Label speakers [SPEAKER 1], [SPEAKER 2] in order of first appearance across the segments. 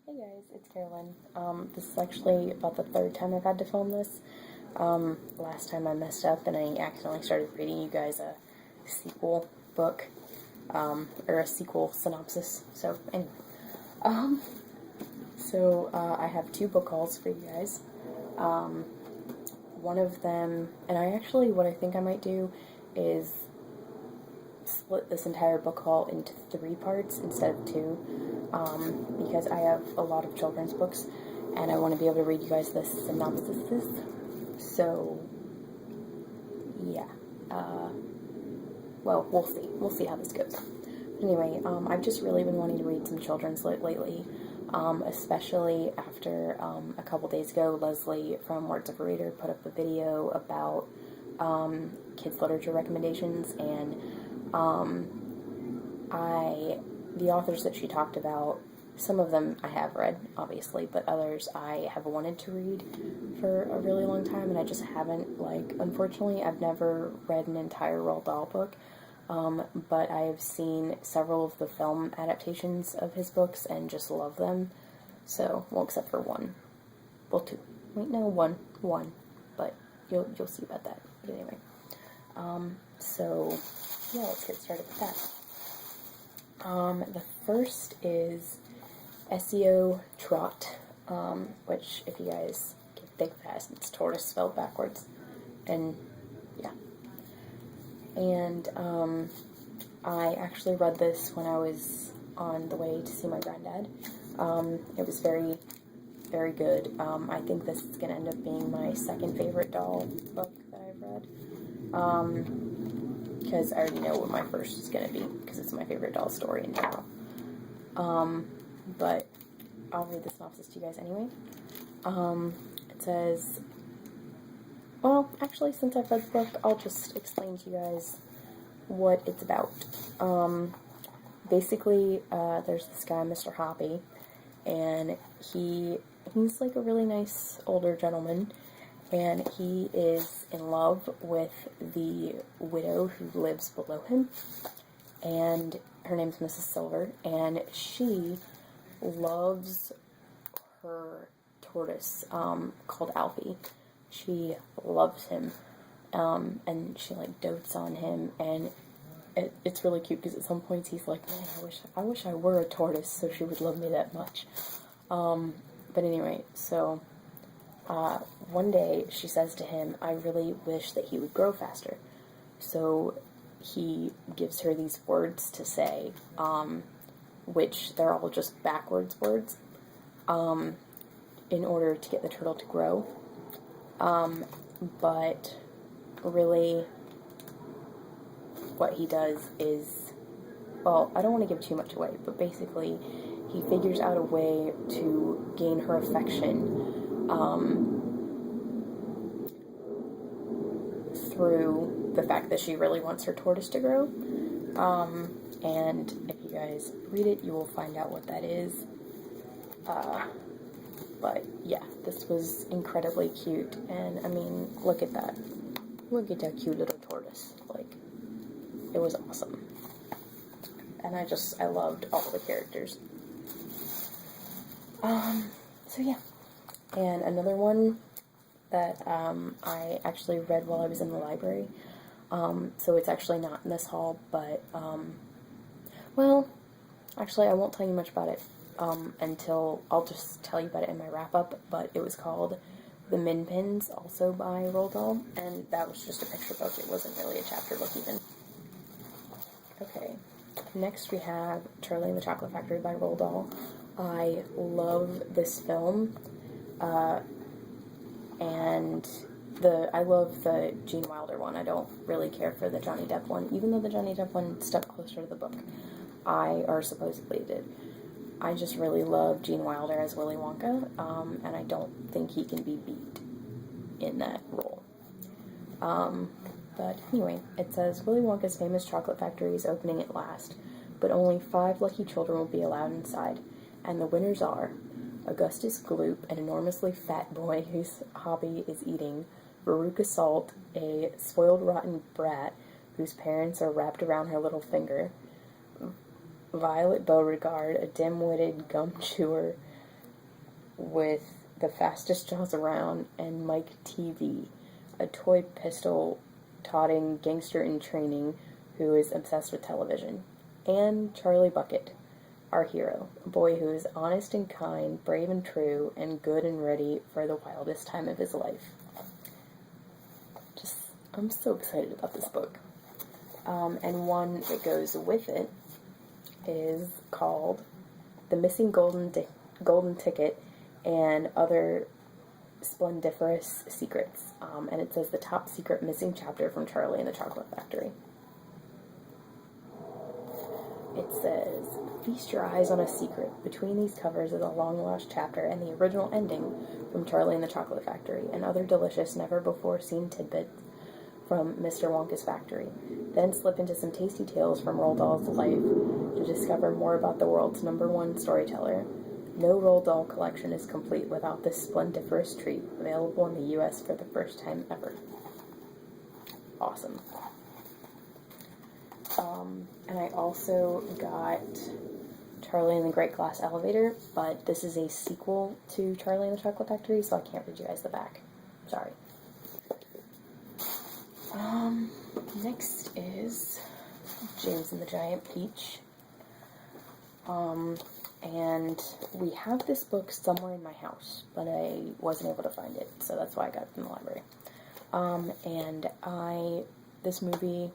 [SPEAKER 1] Hey guys, it's Carolyn. This is actually about the third time I've had to film this. Last time I messed up and I accidentally started reading you guys a sequel book, or a sequel synopsis. So, anyway. I have two book hauls for you guys. One of them, and what I think I might do is split this entire book haul into three parts instead of two, because I have a lot of children's books and I want to be able to read you guys the synopsises. So, yeah. Well, we'll see. We'll see how this goes. Anyway, I've just really been wanting to read some children's lately, especially after a couple days ago, Leslie from Words of a Reader put up a video about kids' literature recommendations, and the authors that she talked about, some of them I have read, obviously, but others I have wanted to read for a really long time, and I just haven't, unfortunately, I've never read an entire Roald Dahl book, but I have seen several of the film adaptations of his books and just love them, so, well, except for one. Well, two. Wait, no, one, but you'll see about that. But anyway. Yeah, let's get started with that. The first is SEO Trot, which, if you guys can think fast, it's tortoise spelled backwards, and, yeah. And, I actually read this when I was on the way to see my granddad. It was very, very good. I think this is going to end up being my second favorite doll book that I've read. Because I already know what my first is going to be, because it's my favorite doll story in general. But I'll read the synopsis to you guys anyway. It says, well, actually, since I've read the book, I'll just explain to you guys what it's about. Basically, there's this guy, Mr. Hoppy, and he's like a really nice older gentleman, and he is in love with the widow who lives below him, and her name's Mrs. Silver, and she loves her tortoise, called Alfie. She loves him, and she, dotes on him, and it's really cute, because at some points he's like, man, I wish I were a tortoise so she would love me that much. But anyway, so one day she says to him, I really wish that he would grow faster. So he gives her these words to say, which they're all just backwards words, in order to get the turtle to grow. But really what he does is, well, I don't want to give too much away, but basically he figures out a way to gain her affection, through the fact that she really wants her tortoise to grow. And if you guys read it, you will find out what that is. But yeah, this was incredibly cute, and I mean, look at that. Look at that cute little tortoise. It was awesome. And I loved all the characters. So yeah. And another one that I actually read while I was in the library. So it's actually not in this haul, but, well, actually I won't tell you much about it until I'll just tell you about it in my wrap-up, but it was called The Min Pins, also by Roald Dahl, and that was just a picture book. It wasn't really a chapter book even. Okay, next we have Charlie and the Chocolate Factory by Roald Dahl. I love this film, and I love the Gene Wilder one. I don't really care for the Johnny Depp one, even though the Johnny Depp one stuck closer to the book. Or supposedly did. I just really love Gene Wilder as Willy Wonka, and I don't think he can be beat in that role. But anyway, it says, Willy Wonka's famous chocolate factory is opening at last, but only 5 lucky children will be allowed inside, and the winners are Augustus Gloop, an enormously fat boy whose hobby is eating, Veruca Salt, a spoiled rotten brat whose parents are wrapped around her little finger, Violet Beauregard, a dim-witted gum chewer, with the fastest jaws around, and Mike TV, a toy pistol toting gangster in training who is obsessed with television, and Charlie Bucket, our hero, a boy who is honest and kind, brave and true, and good and ready for the wildest time of his life. I'm so excited about this book. And one that goes with it is called The Missing Golden Ticket and Other Splendiferous Secrets. And it says the top secret missing chapter from Charlie and the Chocolate Factory. It says, feast your eyes on a secret. Between these covers is a long-lost chapter and the original ending from Charlie and the Chocolate Factory, and other delicious, never-before-seen tidbits from Mr. Wonka's factory. Then slip into some tasty tales from Roald Dahl's life to discover more about the world's #1 storyteller. No Roald Dahl collection is complete without this splendiferous treat, available in the U.S. for the first time ever. Awesome. And I also got Charlie and the Great Glass Elevator, but this is a sequel to Charlie and the Chocolate Factory, so I can't read you guys the back. Sorry. Next is James and the Giant Peach. And we have this book somewhere in my house, but I wasn't able to find it, so that's why I got it from the library. This movie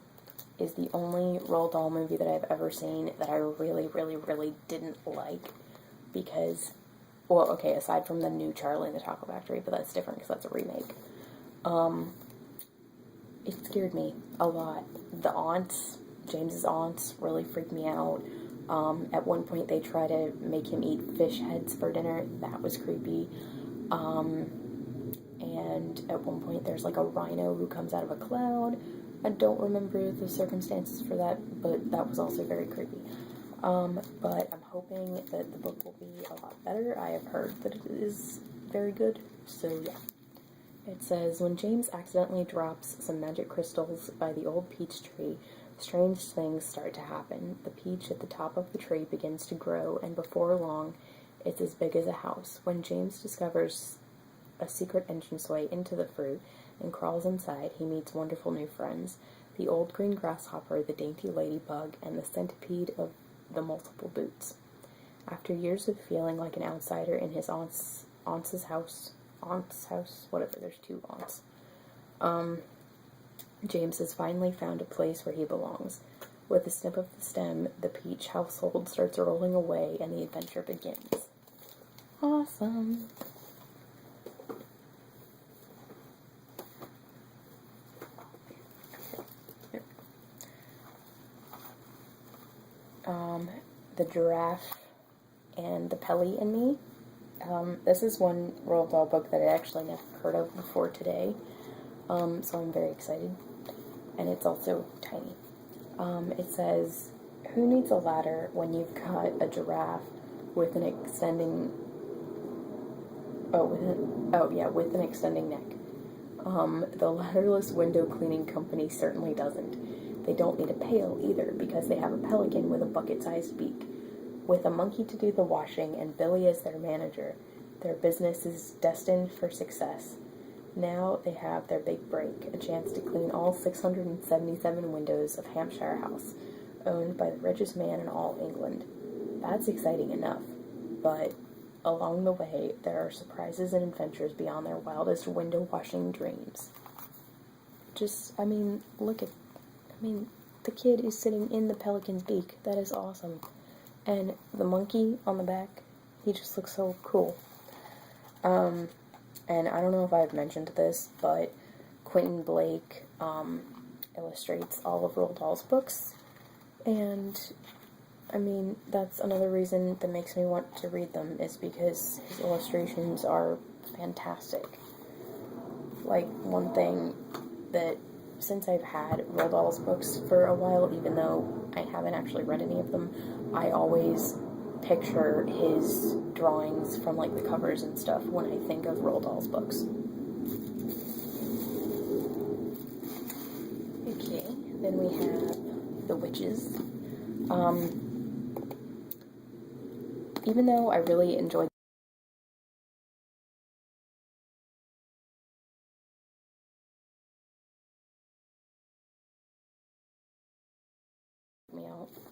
[SPEAKER 1] is the only Roald Dahl movie that I've ever seen that I really, really, really didn't like, because, well, okay, aside from the new Charlie and the Chocolate Factory, but that's different because that's a remake. It scared me a lot. The aunts, James's aunts, really freaked me out. At one point they try to make him eat fish heads for dinner. That was creepy. And at one point there's like a rhino who comes out of a cloud. I don't remember the circumstances for that, but that was also very creepy. But I'm hoping that the book will be a lot better. I have heard that it is very good, so yeah. It says, when James accidentally drops some magic crystals by the old peach tree, strange things start to happen. The peach at the top of the tree begins to grow, and before long, it's as big as a house. When James discovers a secret entranceway into the fruit and crawls inside, he meets wonderful new friends. The old green grasshopper, the dainty ladybug, and the centipede of the multiple boots. After years of feeling like an outsider in his aunt's house, whatever, there's two aunts. James has finally found a place where he belongs. With a snip of the stem, the peach household starts rolling away and the adventure begins. Awesome. The Giraffe and the Pelly and Me. This is one Roald Dahl book that I actually never heard of before today, so I'm very excited, and it's also tiny. It says, who needs a ladder when you've got a giraffe with an extending, with an extending neck. The ladderless window cleaning company certainly doesn't. They don't need a pail either, because they have a pelican with a bucket-sized beak. With a monkey to do the washing and Billy as their manager, their business is destined for success. Now they have their big break, a chance to clean all 677 windows of Hampshire House, owned by the richest man in all England. That's exciting enough, but along the way there are surprises and adventures beyond their wildest window-washing dreams. The kid is sitting in the pelican's beak. That is awesome. And the monkey on the back, he just looks so cool. And I don't know if I've mentioned this, but Quentin Blake illustrates all of Roald Dahl's books. And, that's another reason that makes me want to read them, is because his illustrations are fantastic. Like, one thing that, since I've had Roald Dahl's books for a while, even though I haven't actually read any of them, I always picture his drawings from, like, the covers and stuff when I think of Roald Dahl's books. Okay, then we have The Witches. Even though I really enjoyed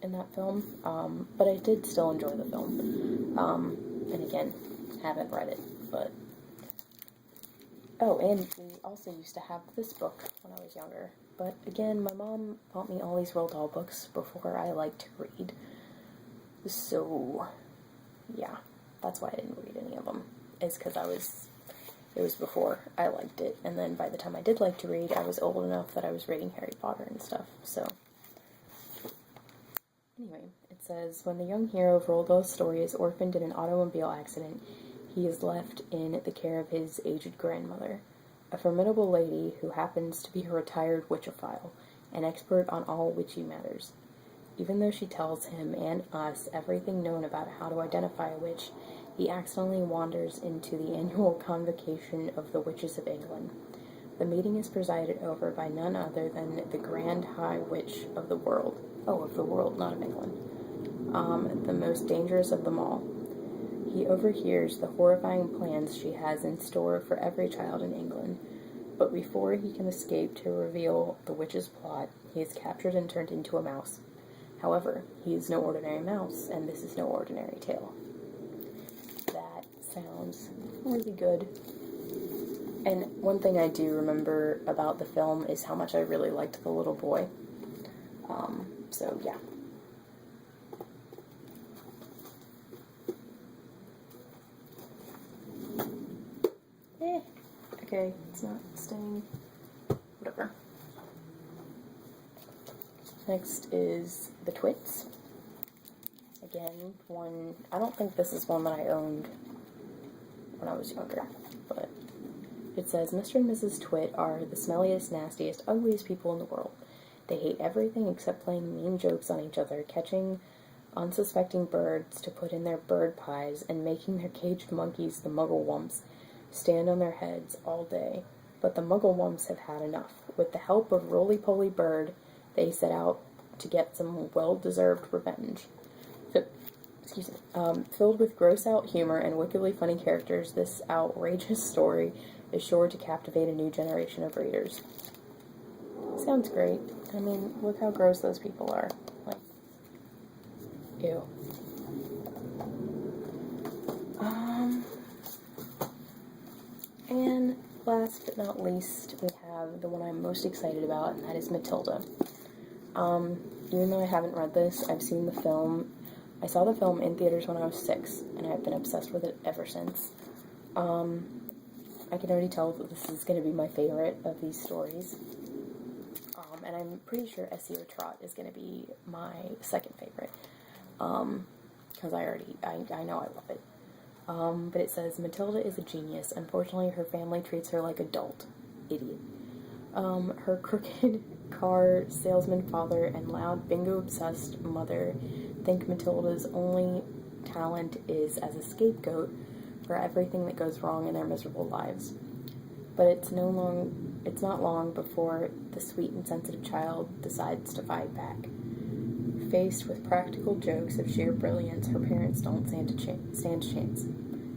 [SPEAKER 1] in that film, but I did still enjoy the film. And again, haven't read it, but... Oh, and we also used to have this book when I was younger. But again, my mom bought me all these Roald Dahl books before I liked to read. So, yeah, that's why I didn't read any of them. Is because it was before I liked it. And then by the time I did like to read, I was old enough that I was reading Harry Potter and stuff. So, anyway, it says, when the young hero of Roald Dahl's story is orphaned in an automobile accident, he is left in the care of his aged grandmother, a formidable lady who happens to be a retired witchophile, an expert on all witchy matters. Even though she tells him and us everything known about how to identify a witch, he accidentally wanders into the annual convocation of the Witches of England. The meeting is presided over by none other than the Grand High Witch of the world. Oh, of the world, not of England. The most dangerous of them all. He overhears the horrifying plans she has in store for every child in England, but before he can escape to reveal the witch's plot, he is captured and turned into a mouse. However, he is no ordinary mouse, and this is no ordinary tale. That sounds really good. And one thing I do remember about the film is how much I really liked the little boy. So yeah. Okay, it's not staying. Whatever. Next is The Twits. Again, one... I don't think this is one that I owned when I was younger, but it says, Mr. and Mrs. Twit are the smelliest, nastiest, ugliest people in the world. They hate everything except playing mean jokes on each other, catching unsuspecting birds to put in their bird pies, and making their caged monkeys, the Mugglewumps, stand on their heads all day. But the Mugglewumps have had enough. With the help of Roly-Poly Bird, they set out to get some well-deserved revenge. Filled with gross-out humor and wickedly funny characters, this outrageous story is sure to captivate a new generation of readers. Sounds great. I mean, look how gross those people are. Like, ew. And last but not least, we have the one I'm most excited about, and that is Matilda. Even though I haven't read this, I've seen the film. I saw the film in theaters when I was 6, and I've been obsessed with it ever since. I can already tell that this is going to be my favorite of these stories. And I'm pretty sure SEO Trot is going to be my second favorite. Because I know I love it. But it says, Matilda is a genius. Unfortunately, her family treats her like a dolt. Idiot. Her crooked car salesman father and loud bingo-obsessed mother think Matilda's only talent is as a scapegoat for everything that goes wrong in their miserable lives. But it's not long before the sweet and sensitive child decides to fight back. Faced with practical jokes of sheer brilliance, her parents don't stand a chance.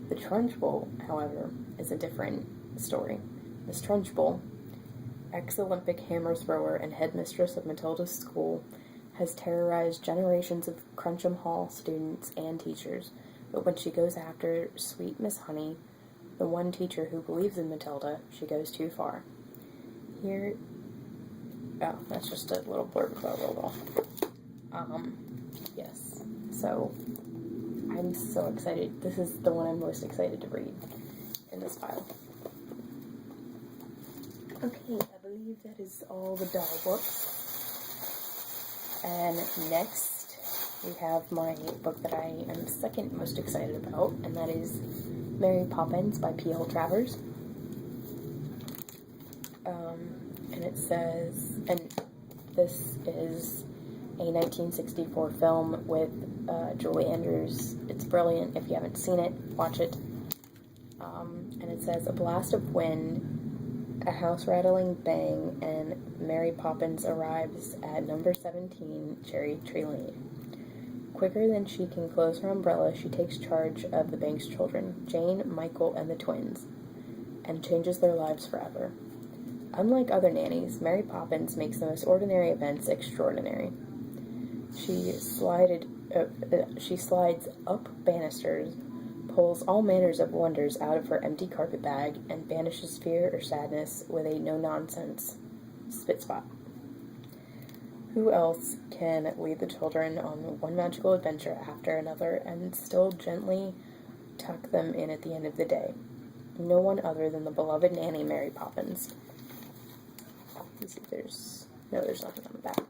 [SPEAKER 1] The Trunchbull, however, is a different story. Miss Trunchbull, ex-Olympic hammer thrower and headmistress of Matilda's school, has terrorized generations of Cruncham Hall students and teachers, but when she goes after sweet Miss Honey, the one teacher who believes in Matilda, she goes too far. Oh, that's just a little blurb about Roald Dahl. Yes, so I'm so excited. This is the one I'm most excited to read in this file. Okay, I believe that is all the doll books. And next, we have my book that I am second most excited about, and that is Mary Poppins by P.L. Travers. And it says, and this is a 1964 film with Julie Andrews. It's brilliant. If you haven't seen it, watch it. And it says, a blast of wind, a house-rattling bang, and Mary Poppins arrives at number 17 Cherry Tree Lane. Quicker than she can close her umbrella, she takes charge of the Banks children, Jane, Michael, and the twins, and changes their lives forever. Unlike other nannies, Mary Poppins makes the most ordinary events extraordinary. She slides up banisters, pulls all manners of wonders out of her empty carpet bag, and banishes fear or sadness with a no-nonsense spit spot. Who else can lead the children on one magical adventure after another and still gently tuck them in at the end of the day? No one other than the beloved nanny, Mary Poppins. Let's see if there's nothing on the back.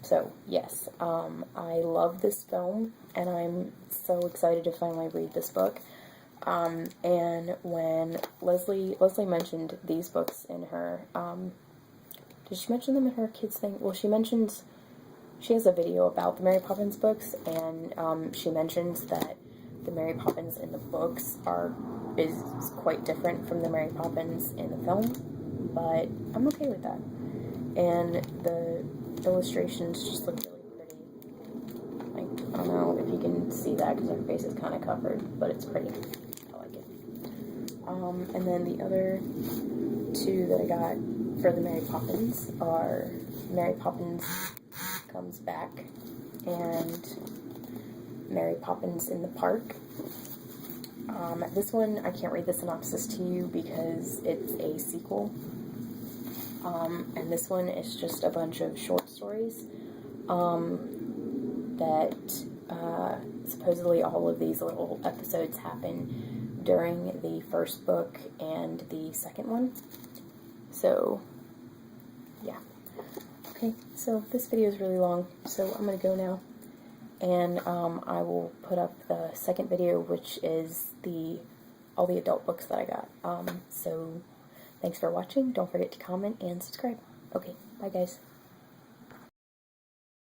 [SPEAKER 1] So, yes, I love this film, and I'm so excited to finally read this book. And when Leslie mentioned these books in her, did she mention them in her kids thing? Well, she has a video about the Mary Poppins books, and she mentions that the Mary Poppins in the books is quite different from the Mary Poppins in the film, but I'm okay with that. And the illustrations just look really pretty. Like, I don't know if you can see that because her face is kind of covered, but it's pretty. I like it. And then the other two that I got for the Mary Poppins are Mary Poppins Comes Back and Mary Poppins in the Park. This one, I can't read the synopsis to you because it's a sequel. And this one is just a bunch of short stories that supposedly all of these little episodes happen during the first book and the second one. So, yeah. Okay, so this video is really long, so I'm going to go now. And I will put up the second video, which is all the adult books that I got. So, thanks for watching. Don't forget to comment and subscribe. Okay, bye guys.